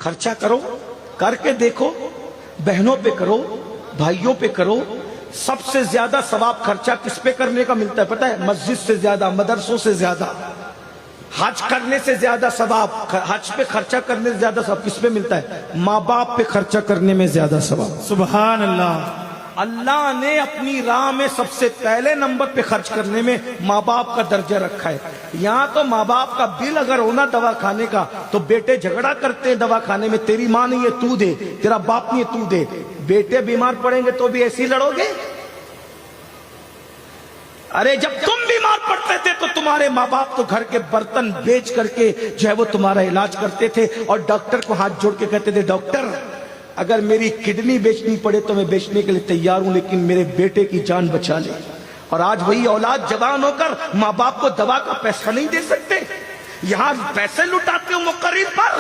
خرچہ کرو, کر کے دیکھو, بہنوں پہ کرو, بھائیوں پہ کرو. سب سے زیادہ ثواب خرچہ کس پہ کرنے کا ملتا ہے پتہ ہے؟ مسجد سے زیادہ, مدرسوں سے زیادہ, حج کرنے سے زیادہ ثواب, حج پہ خرچہ کرنے سے زیادہ ثواب کس پہ ملتا ہے؟ ماں باپ پہ خرچہ کرنے میں زیادہ ثواب. سبحان اللہ. اللہ نے اپنی راہ میں سب سے پہلے نمبر پہ خرچ کرنے میں ماں باپ کا درجہ رکھا ہے. یہاں تو ماں باپ کا بل اگر ہونا دوا کھانے کا تو بیٹے جھگڑا کرتے ہیں دوا کھانے میں, تیری ماں نہیں ہے تو دے, تیرا باپ نہیں ہے تو دے. بیٹے بیمار پڑیں گے تو بھی ایسے ہی لڑو گے؟ ارے جب تم بیمار پڑتے تھے تو تمہارے ماں باپ تو گھر کے برتن بیچ کر کے جو ہے وہ تمہارا علاج کرتے تھے, اور ڈاکٹر کو ہاتھ جوڑ کے کہتے تھے ڈاکٹر اگر میری کڈنی بیچنی پڑے تو میں بیچنے کے لیے تیار ہوں, لیکن میرے بیٹے کی جان بچا لے. اور آج وہی اولاد جوان ہو کر ماں باپ کو دوا کا پیسہ نہیں دے سکتے, یہاں پیسے لٹاتے ہو مقرر پر.